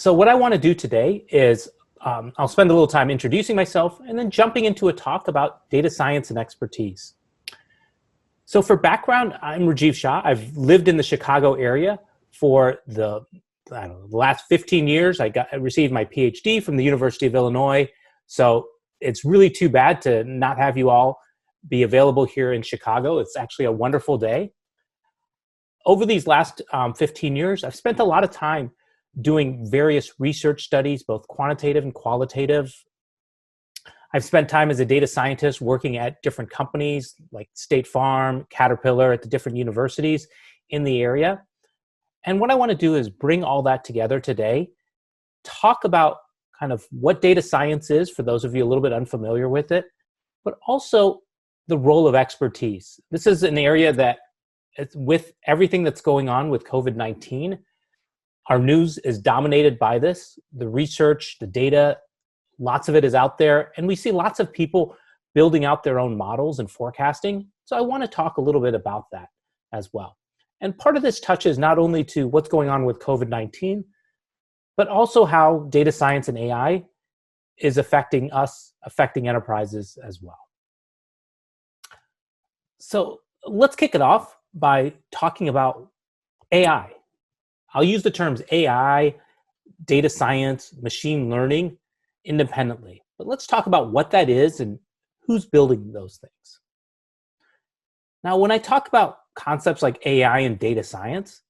So what I want to do today is I'll spend a little time introducing myself and then jumping into a talk about data science and expertise. So for background, I'm Rajiv Shah. I've lived in the Chicago area for the last 15 years. I received my PhD from the University of Illinois. So it's really too bad to not have you all be available here in Chicago. It's actually a wonderful day. Over these last 15 years, I've spent a lot of time doing various research studies, both quantitative and qualitative. I've spent time as a data scientist working at different companies like State Farm, Caterpillar, at the different universities in the area. And what I want to do is bring all that together today, talk about kind of what data science is for those of you a little bit unfamiliar with it, but also the role of expertise. This is an area that, with everything that's going on with COVID-19, our news is dominated by this. The research, the data, lots of it is out there, and we see lots of people building out their own models and forecasting. So I want to talk a little bit about that as well. And part of this touches not only to what's going on with COVID-19, but also how data science and AI is affecting us, affecting enterprises as well. So let's kick it off by talking about AI. I'll use the terms AI, data science, machine learning independently. But let's talk about what that is and who's building those things. Now, when I talk about concepts like AI and data science,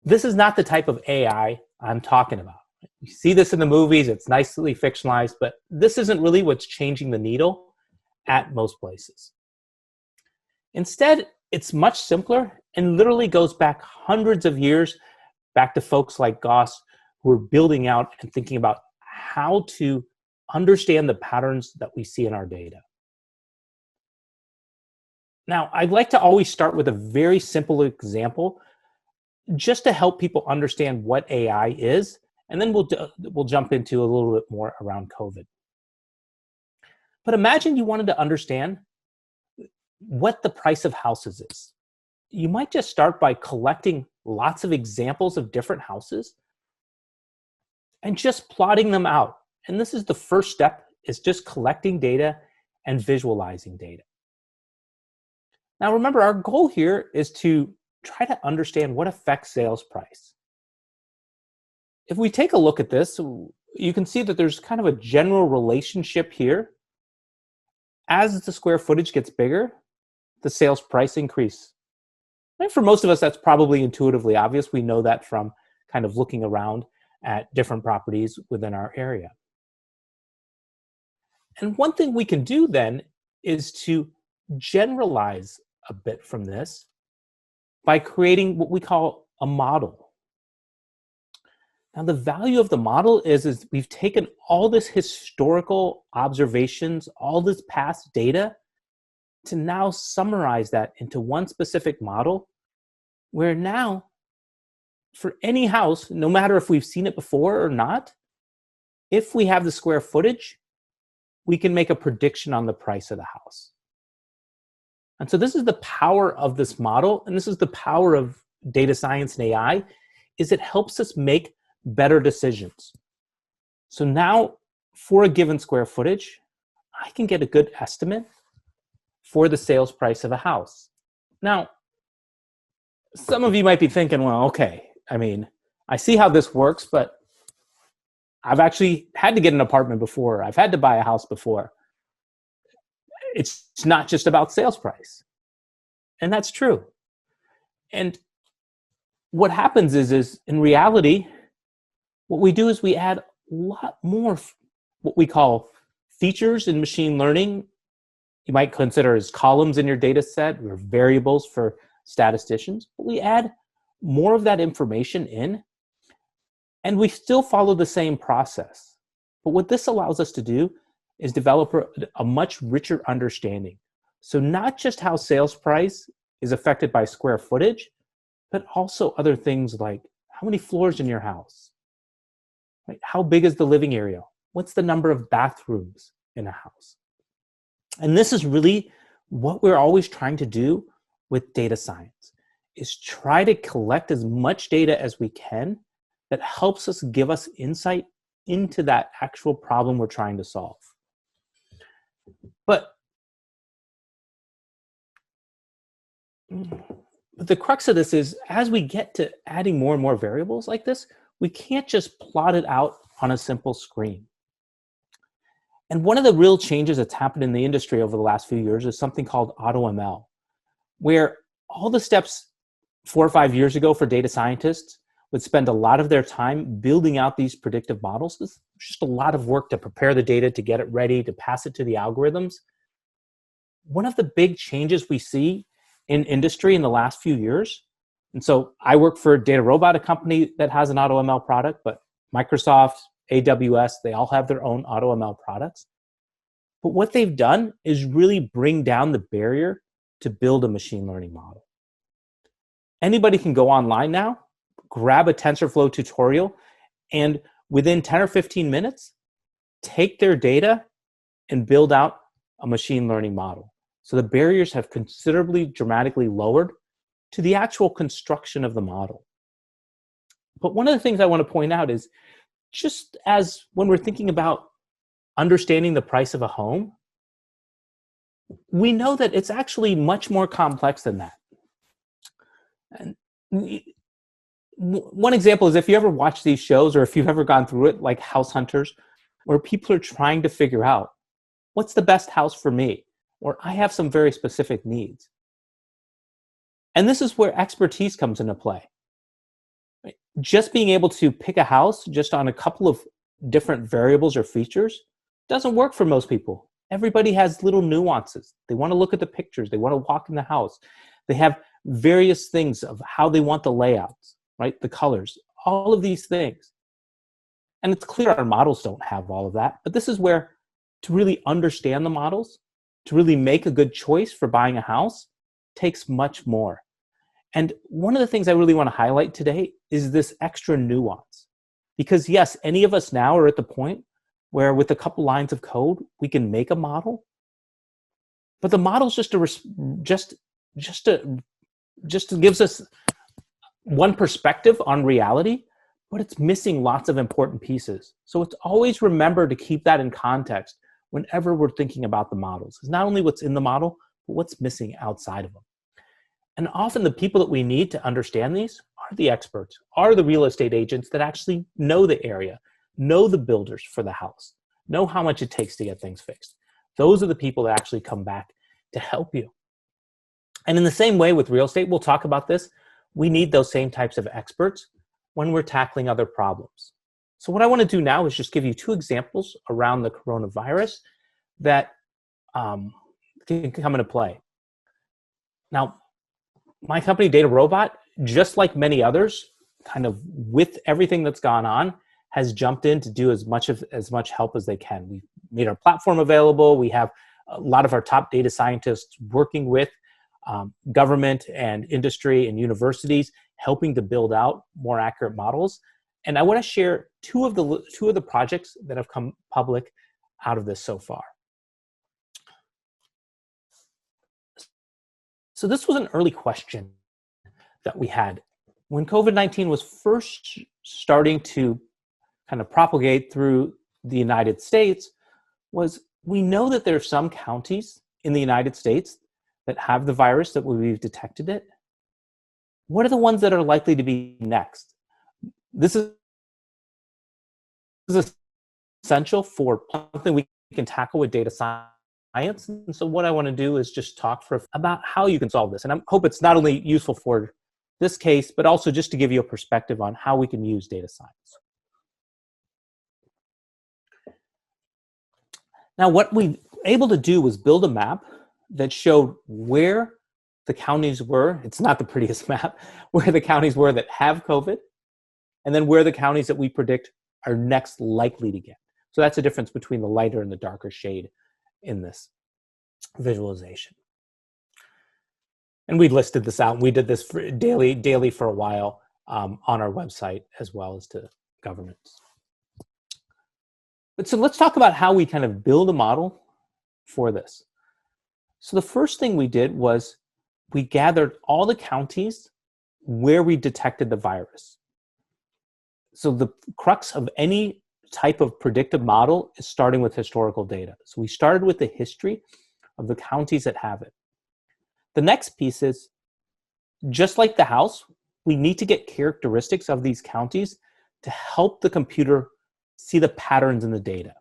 this is not the type of AI I'm talking about. You see this in the movies, it's nicely fictionalized, but this isn't really what's changing the needle at most places. Instead, it's much simpler and literally goes back hundreds of years, back to folks like Gauss, who are building out and thinking about how to understand the patterns that we see in our data. Now, I'd like to always start with a very simple example, just to help people understand what AI is, and then we'll jump into a little bit more around COVID. But imagine you wanted to understand what the price of houses is. You might just start by collecting lots of examples of different houses and just plotting them out. And this is the first step, is just collecting data and visualizing data. Now remember, our goal here is to try to understand what affects sales price. If we take a look at this, you can see that there's kind of a general relationship here. As the square footage gets bigger, the sales price increase. And for most of us, that's probably intuitively obvious. We know that from kind of looking around at different properties within our area. And one thing we can do then is to generalize a bit from this by creating what we call a model. Now, the value of the model is we've taken all this historical observations, all this past data, to now summarize that into one specific model, where now, for any house, no matter if we've seen it before or not, if we have the square footage, we can make a prediction on the price of the house. And so this is the power of this model, and this is the power of data science and AI, is it helps us make better decisions. So now, for a given square footage, I can get a good estimate for the sales price of a house. Now, some of you might be thinking, well, okay, I mean, I see how this works, but I've actually had to get an apartment before. I've had to buy a house before. It's not just about sales price. And that's true. And what happens is in reality, what we do is we add a lot more what we call features in machine learning. You might consider as columns in your data set or variables for statisticians. But we add more of that information in, and we still follow the same process. But what this allows us to do is develop a much richer understanding. So not just how sales price is affected by square footage, but also other things like how many floors in your house, right? How big is the living area? What's the number of bathrooms in a house? And this is really what we're always trying to do with data science, is try to collect as much data as we can that helps us give us insight into that actual problem we're trying to solve. But the crux of this is, as we get to adding more and more variables like this, we can't just plot it out on a simple screen. And one of the real changes that's happened in the industry over the last few years is something called AutoML, where all the steps 4 or 5 years ago for data scientists would spend a lot of their time building out these predictive models. It's just a lot of work to prepare the data, to get it ready, to pass it to the algorithms. One of the big changes we see in industry in the last few years, and so I work for DataRobot, a company that has an AutoML product, but Microsoft, AWS, they all have their own AutoML products. But what they've done is really bring down the barrier to build a machine learning model. Anybody can go online now, grab a TensorFlow tutorial, and within 10 or 15 minutes, take their data and build out a machine learning model. So the barriers have considerably, dramatically lowered to the actual construction of the model. But one of the things I want to point out is, just as when we're thinking about understanding the price of a home, we know that it's actually much more complex than that. And one example is, if you ever watch these shows, or if you've ever gone through it, like House Hunters, where people are trying to figure out, what's the best house for me? Or I have some very specific needs. And this is where expertise comes into play. Just being able to pick a house just on a couple of different variables or features doesn't work for most people. Everybody has little nuances. They want to look at the pictures. They want to walk in the house. They have various things of how they want the layouts, right? The colors, all of these things. And it's clear our models don't have all of that, but this is where, to really understand the models, to really make a good choice for buying a house, takes much more. And one of the things I really want to highlight today is this extra nuance. Because yes, any of us now are at the point where with a couple lines of code, we can make a model. But the model's just gives us one perspective on reality, but it's missing lots of important pieces. So it's always remember to keep that in context whenever we're thinking about the models. It's not only what's in the model, but what's missing outside of them. And often the people that we need to understand these are the experts, are the real estate agents that actually know the area, know the builders for the house, know how much it takes to get things fixed. Those are the people that actually come back to help you. And in the same way with real estate, we'll talk about this, we need those same types of experts when we're tackling other problems. So what I want to do now is just give you 2 examples around the coronavirus that can come into play. Now, my company, DataRobot, just like many others, kind of with everything that's gone on, has jumped in to do as much help as they can. We've made our platform available. We have a lot of our top data scientists working with government and industry and universities, helping to build out more accurate models. And I want to share two of the projects that have come public out of this so far. So this was an early question that we had. When COVID-19 was first starting to kind of propagate through the United States, was we know that there are some counties in the United States that have the virus, that we've detected it. What are the ones that are likely to be next? This is essential for something we can tackle with data science. And so what I want to do is just talk about how you can solve this. And I hope it's not only useful for this case, but also just to give you a perspective on how we can use data science. Now, what we were able to do was build a map that showed where the counties were. It's not the prettiest map, where the counties were that have COVID, and then where the counties that we predict are next likely to get. So that's the difference between the lighter and the darker shade in this visualization. And we listed this out. We did this daily for a while on our website, as well as to governments. But so let's talk about how we kind of build a model for this. So the first thing we did was we gathered all the counties where we detected the virus. So the crux of any type of predictive model is starting with historical data. So we started with the history of the counties that have it. The next piece is, just like the house, we need to get characteristics of these counties to help the computer see the patterns in the data.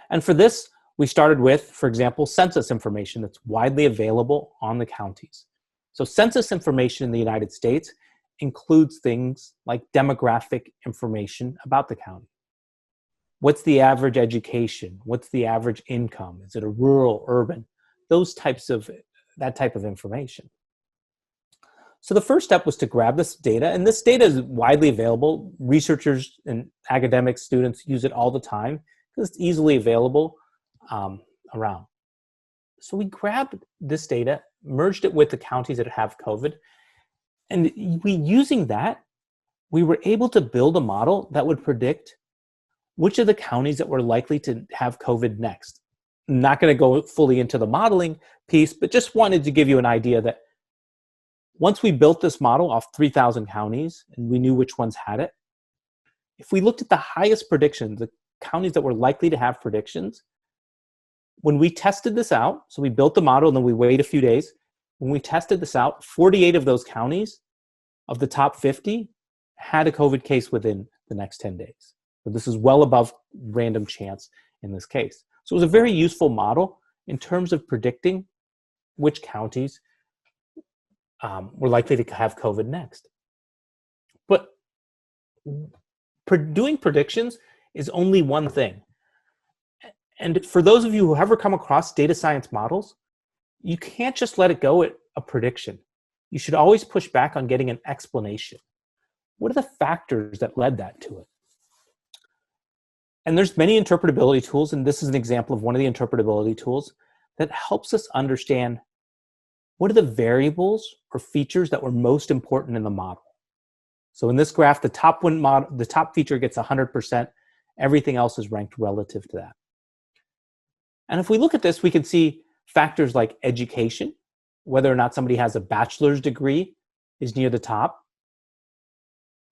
And for this, we started with, for example, census information that's widely available on the counties. So census information in the United States includes things like demographic information about the county. What's the average education? What's the average income? Is it a rural, urban? That type of information. So the first step was to grab this data, and this data is widely available. Researchers and academic students use it all the time because it's easily available around. So we grabbed this data, merged it with the counties that have COVID, and using that, we were able to build a model that would predict which of the counties that were likely to have COVID next. I'm not going to go fully into the modeling piece, but just wanted to give you an idea that once we built this model off 3,000 counties and we knew which ones had it, if we looked at the highest predictions, the counties that were likely to have predictions, when we tested this out, so we built the model and then we waited a few days, when we tested this out, 48 of those counties of the top 50 had a COVID case within the next 10 days. So this is well above random chance in this case. So it was a very useful model in terms of predicting which counties were likely to have COVID next. But doing predictions is only one thing. And for those of you who ever come across data science models, you can't just let it go at a prediction. You should always push back on getting an explanation. What are the factors that led that to it? And there's many interpretability tools, and this is an example of one of the interpretability tools that helps us understand what are the variables or features that were most important in the model. So in this graph, the top feature gets 100%. Everything else is ranked relative to that. And if we look at this, we can see factors like education, whether or not somebody has a bachelor's degree is near the top.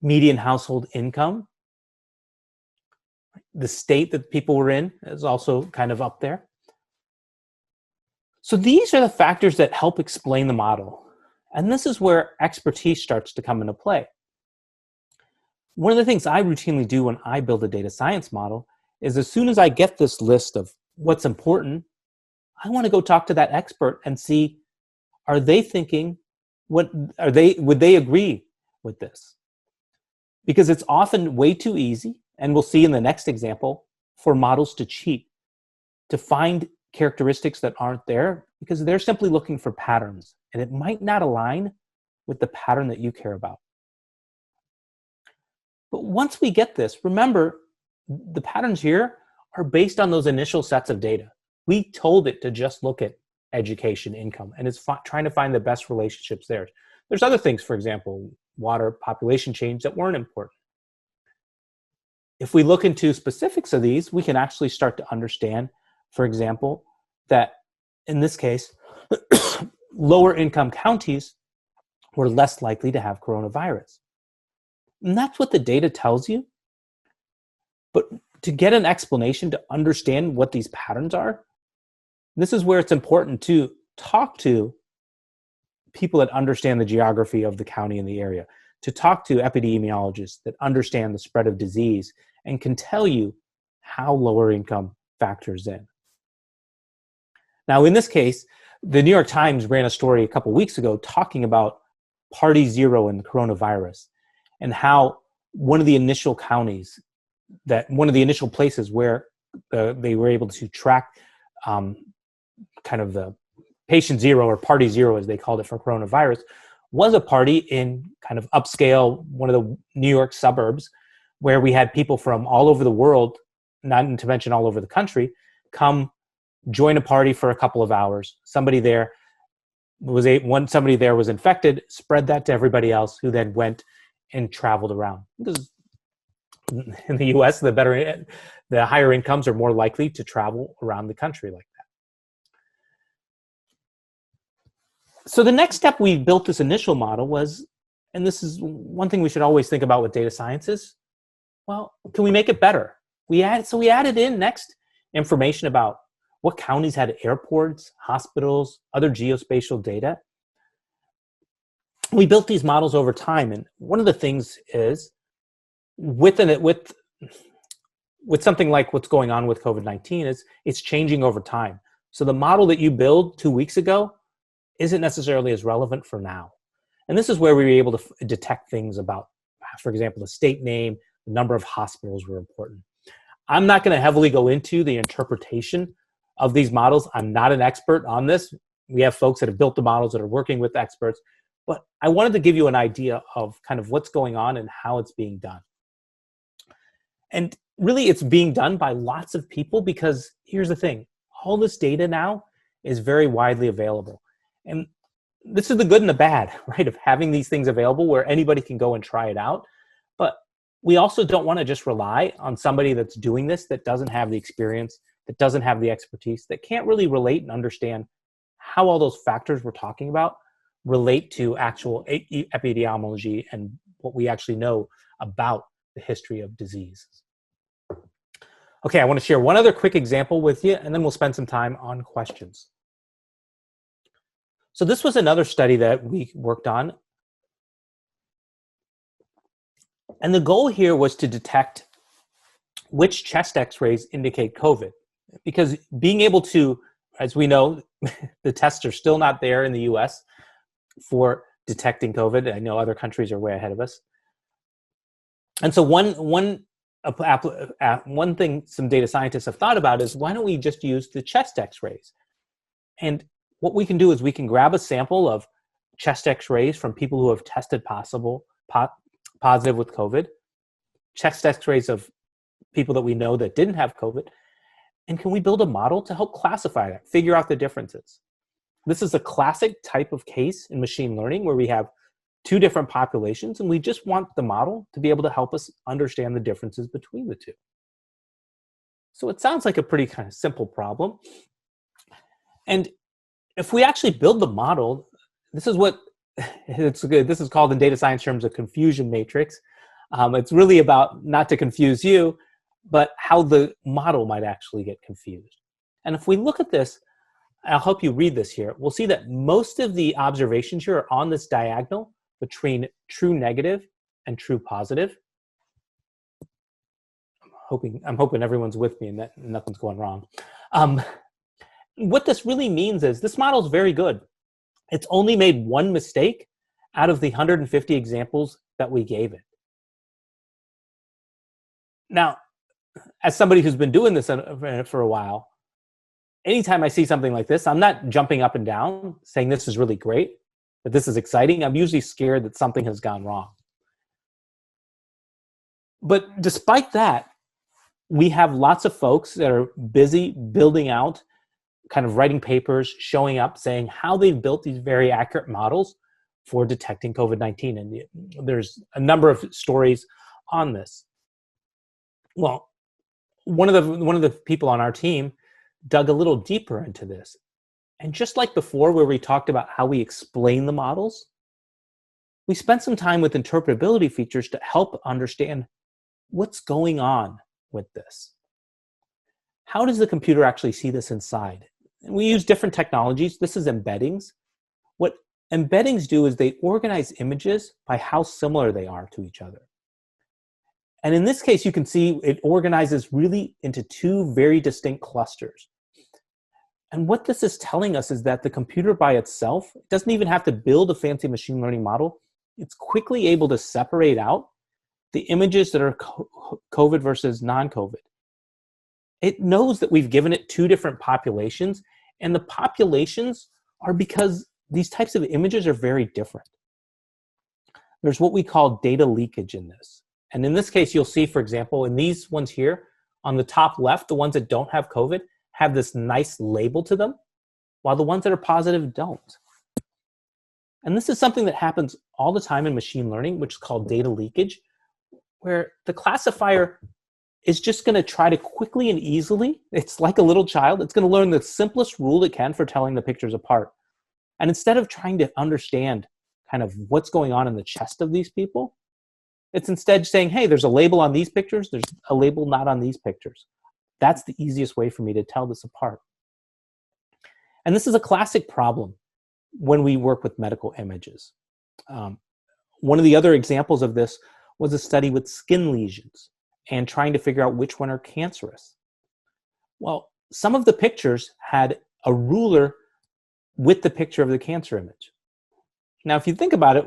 Median household income. The state that people were in is also kind of up there. So these are the factors that help explain the model. And this is where expertise starts to come into play. One of the things I routinely do when I build a data science model is as soon as I get this list of what's important, I want to go talk to that expert and see, are they thinking, would they agree with this? Because it's often way too easy, and we'll see in the next example, for models to cheat, to find characteristics that aren't there because they're simply looking for patterns, and it might not align with the pattern that you care about. But once we get this, remember, the patterns here are based on those initial sets of data. We told it to just look at education, income, and it's trying to find the best relationships there. There's other things, for example, water, population change that weren't important. If we look into specifics of these, we can actually start to understand, for example, that in this case, lower income counties were less likely to have coronavirus. And that's what the data tells you. But to get an explanation, to understand what these patterns are, this is where it's important to talk to people that understand the geography of the county and the area, to talk to epidemiologists that understand the spread of disease and can tell you how lower income factors in. Now, in this case, the New York Times ran a story a couple weeks ago talking about Party Zero and coronavirus and how one of the initial places where they were able to track kind of the patient zero or party zero, as they called it, for coronavirus, was a party in kind of upscale, one of the New York suburbs, where we had people from all over the world, not to mention all over the country, come join a party for a couple of hours. Somebody there was infected, spread that to everybody else, who then went and traveled around. Because in the U.S., the higher incomes are more likely to travel around the country like that. So the next step we built this initial model was and this is one thing we should always think about with data science is, well, can we make it better? We added in next information about what counties had airports, hospitals, other geospatial data. We built these models over time, and one of the things is with something like what's going on with COVID-19 is it's changing over time. So the model that you built 2 weeks ago isn't necessarily as relevant for now. And this is where we were able to detect things about, for example, the state name, the number of hospitals were important. I'm not going to heavily go into the interpretation of these models. I'm not an expert on this. We have folks that have built the models that are working with experts, but I wanted to give you an idea of kind of what's going on and how it's being done. And really, it's being done by lots of people because here's the thing. All this data now is very widely available. And this is the good and the bad, right, of having these things available where anybody can go and try it out. But we also don't want to just rely on somebody that's doing this that doesn't have the experience, that doesn't have the expertise, that can't really relate and understand how all those factors we're talking about relate to actual epidemiology and what we actually know about the history of disease. Okay, I want to share one other quick example with you, and then we'll spend some time on questions. So this was another study that we worked on. And the goal here was to detect which chest x-rays indicate COVID. Because being able to, as we know, the tests are still not there in the US for detecting COVID. I know other countries are way ahead of us. And so one thing some data scientists have thought about is, why don't we just use the chest x-rays? And what we can do is we can grab a sample of chest x-rays from people who have tested positive with COVID, chest x-rays of people that we know that didn't have COVID, and can we build a model to help classify that, figure out the differences? This is a classic type of case in machine learning where we have two different populations, and we just want the model to be able to help us understand the differences between the two. So it sounds like a pretty kind of simple problem. And if we actually build the model, this is what this is called in data science terms a confusion matrix. It's really about not to confuse you, but how the model might actually get confused. And if we look at this, I'll help you read this here. We'll see that most of the observations here are on this diagonal between true negative and true positive. I'm hoping everyone's with me and that nothing's going wrong. What this really means is this model is very good. It's only made one mistake out of the 150 examples that we gave it. Now, as somebody who's been doing this for a while, anytime I see something like this, I'm not jumping up and down saying this is really great, that this is exciting. I'm usually scared that something has gone wrong. But despite that, we have lots of folks that are busy building out, kind of writing papers, showing up, saying how they've built these very accurate models for detecting COVID-19. And there's a number of stories on this. Well, one of the people on our team dug a little deeper into this. And just like before, where we talked about how we explain the models, we spent some time with interpretability features to help understand what's going on with this. How does the computer actually see this inside? And we use different technologies. This is embeddings. What embeddings do is they organize images by how similar they are to each other. And in this case, you can see it organizes really into two very distinct clusters. And what this is telling us is that the computer by itself doesn't even have to build a fancy machine learning model. It's quickly able to separate out the images that are COVID versus non-COVID. It knows that we've given it two different populations, and the populations are because these types of images are very different. There's what we call data leakage in this. And in this case, you'll see, for example, in these ones here, on the top left, the ones that don't have COVID have this nice label to them, while the ones that are positive don't. And this is something that happens all the time in machine learning, which is called data leakage, where the classifier is just going to try to quickly and easily, it's like a little child, it's going to learn the simplest rule it can for telling the pictures apart. And instead of trying to understand kind of what's going on in the chest of these people. It's instead saying, hey, there's a label on these pictures, there's a label not on these pictures. That's the easiest way for me to tell this apart. And this is a classic problem when we work with medical images. One of the other examples of this was a study with skin lesions and trying to figure out which one are cancerous. Well, some of the pictures had a ruler with the picture of the cancer image. Now, if you think about it,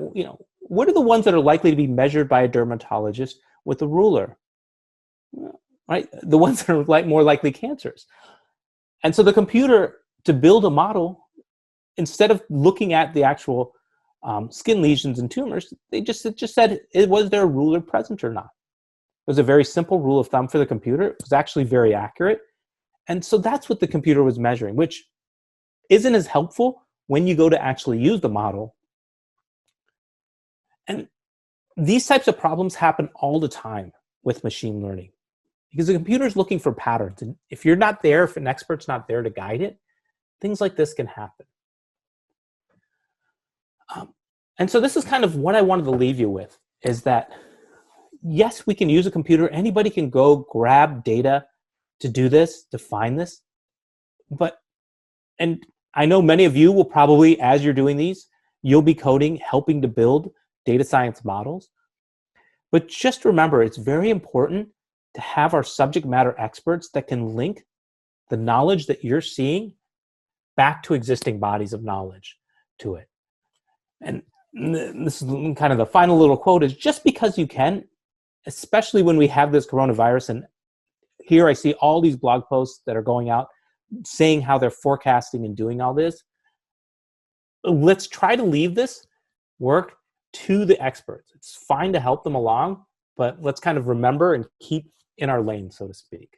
what are the ones that are likely to be measured by a dermatologist with a ruler? Right? The ones that are more likely cancers. And so the computer, to build a model, instead of looking at the actual skin lesions and tumors, it just said, was there a ruler present or not? It was a very simple rule of thumb for the computer. It was actually very accurate. And so that's what the computer was measuring, which isn't as helpful when you go to actually use the model. And these types of problems happen all the time with machine learning because the computer is looking for patterns. And if you're not there, if an expert's not there to guide it, things like this can happen. And so this is kind of what I wanted to leave you with, is that, yes, we can use a computer. Anybody can go grab data to do this, to find this. And I know many of you will probably, as you're doing these, you'll be coding, helping to build data science models. But just remember, it's very important to have our subject matter experts that can link the knowledge that you're seeing back to existing bodies of knowledge to it. And this is kind of the final little quote, is just because you can, especially when we have this coronavirus, and here I see all these blog posts that are going out saying how they're forecasting and doing all this. Let's try to leave this work to the experts. It's fine to help them along, but let's kind of remember and keep in our lane, so to speak.